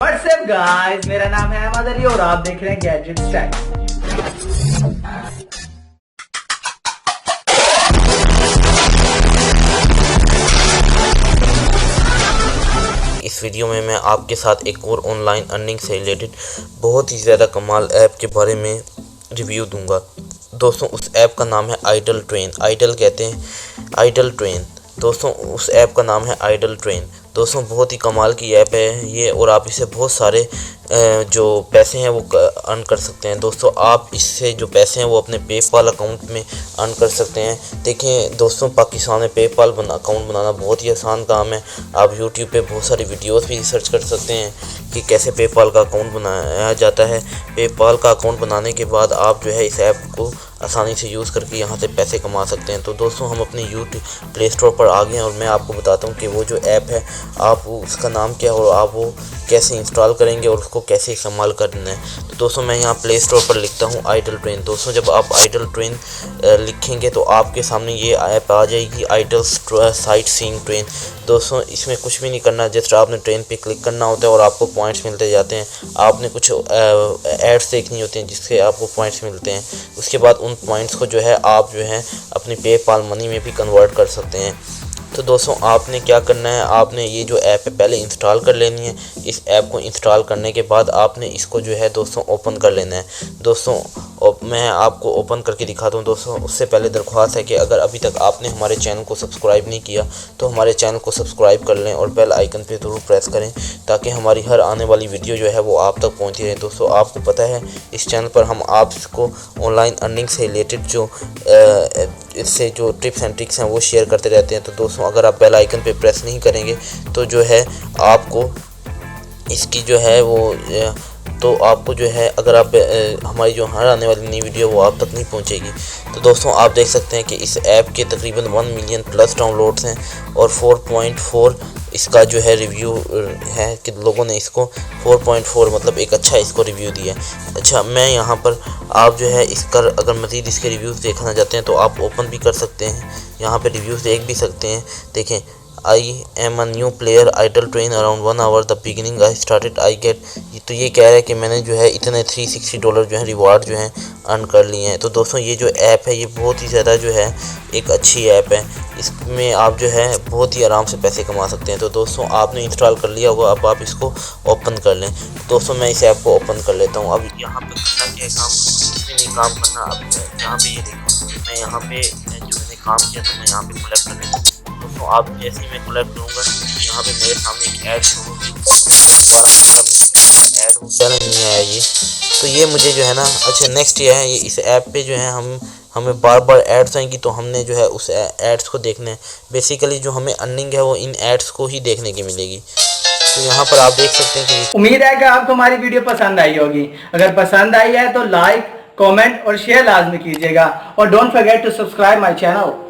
What's up guys, मेरा नाम है अहमद और आप देख रहे हैं गैजेट स्टैक। इस वीडियो में मैं आपके साथ एक और ऑनलाइन अर्निंग से रिलेटेड बहुत ही ज़्यादा कमाल ऐप के बारे में रिव्यू दूंगा। दोस्तों उस ऐप का नाम है आइडल ट्रेन। आइडल कहते हैं आइडल ट्रेन। दोस्तों उस ऐप का नाम है आइडल ट्रेन। दोस्तों बहुत ही कमाल की ऐप है ये और आप इससे बहुत सारे जो पैसे हैं वो अर्न कर सकते हैं। दोस्तों आप इससे जो पैसे हैं वो अपने पेपाल अकाउंट में अर्न कर सकते हैं। देखें दोस्तों पाकिस्तान में पेपाल अकाउंट बनाना बहुत ही आसान काम है। आप यूट्यूब पे बहुत सारी वीडियोस भी सर्च कर सकते हैं कि कैसे पेपाल का अकाउंट बनाया जाता है। पेपाल का अकाउंट बनाने के बाद आप जो है इस ऐप को आसानी से यूज़ करके यहाँ से पैसे कमा सकते हैं। तो दोस्तों हम अपने यूट्यूब प्ले स्टोर पर आ गए हैं और मैं आपको बताता हूँ कि वो जो ऐप है आप उसका नाम क्या है और आप वो कैसे इंस्टॉल करेंगे और उसको कैसे इस्तेमाल करना है। तो दोस्तों मैं यहाँ प्ले स्टोर पर लिखता हूँ आइडल ट्रेन। दोस्तों जब आप आइडल ट्रेन लिखेंगे तो आपके सामने ये ऐप आ जाएगी आइडल साइट सीइंग ट्रेन। दोस्तों इसमें कुछ भी नहीं करना, जस्ट आपने ट्रेन पे क्लिक करना होता है और आपको पॉइंट्स मिलते जाते हैं। आपने कुछ एड्स देखनी होती हैं जिससे आपको पॉइंट्स मिलते हैं। उसके बाद उन पॉइंट्स को जो है आप जो है अपनी पेपाल मनी में भी कन्वर्ट कर सकते हैं। तो दोस्तों आपने क्या करना है, आपने ये जो ऐप है पहले इंस्टॉल कर लेनी है। इस ऐप को इंस्टॉल करने के बाद आपने इसको जो है दोस्तों ओपन कर लेना है। दोस्तों मैं आपको ओपन करके दिखाता हूँ। दोस्तों उससे पहले दरख्वास्त है कि अगर अभी तक आपने हमारे चैनल को सब्सक्राइब नहीं किया तो हमारे चैनल को सब्सक्राइब कर लें और बेल आइकन पे ज़रूर प्रेस करें ताकि हमारी हर आने वाली वीडियो जो है वो आप तक पहुँचती रहे। दोस्तों आपको पता है इस चैनल पर हम आपको ऑनलाइन अर्निंग से रिलेटेड जो इससे जो टिप्स एंड ट्रिक्स हैं वो शेयर करते रहते हैं। तो दोस्तों अगर आप बेल आइकन पे प्रेस नहीं करेंगे तो जो है आपको इसकी जो है वो तो आपको जो है अगर आप हमारी जो हर आने वाली नई वीडियो वो आप तक नहीं पहुंचेगी। तो दोस्तों आप देख सकते हैं कि इस ऐप के तकरीबन 1 मिलियन प्लस डाउनलोड्स हैं और 4.4 इसका जो है रिव्यू है कि लोगों ने इसको 4.4 मतलब एक अच्छा इसको रिव्यू दिया। अच्छा मैं यहाँ पर आप जो है इसका अगर मज़ीद इसके रिव्यूज़ देखना चाहते हैं तो आप ओपन भी कर सकते हैं, यहाँ पे रिव्यूज़ देख भी सकते हैं। देखें I am a new player idol train around 1 hour the beginning I started I get. तो ये कह रहा है कि मैंने जो है इतने $360 जो है रिवार्ड जो है अर्न कर लिए हैं। तो दोस्तों ये जो ऐप है ये बहुत ही ज़्यादा जो है एक अच्छी ऐप है। इसमें आप जो है बहुत ही आराम से पैसे कमा सकते हैं। तो दोस्तों आपने इंस्टॉल कर लिया होगा, अब आप इसको ओपन कर लें। दोस्तों मैं इस ऐप को ओपन कर लेता हूँ। अब यहाँ पे करना क्या काम, कुछ भी नहीं काम करना। अब यहाँ पे ये देखो मैं यहाँ पे जो मैंने काम किया था मैं यहाँ पे कलेक्ट कर लेता हूँ। दोस्तों आप जैसे ही मैं कलेक्ट करूँगा यहाँ पे मेरे सामने एक ऐड शुरू होगी। ऐड हो क्या नहीं आया ये, तो ये मुझे जो है ना अच्छा नेक्स्ट ये है, ये इस ऐप पे जो है हमें बार बार एड्स आएंगी तो हमने जो है उस एड्स को देखना है। बेसिकली जो हमें अर्निंग है वो इन एड्स को ही देखने की मिलेगी। तो यहाँ पर आप देख सकते हैं कि उम्मीद है कि आपको हमारी वीडियो पसंद आई होगी। अगर पसंद आई है तो लाइक, कमेंट और शेयर लाजमी कीजिएगा और don't forget to subscribe my channel.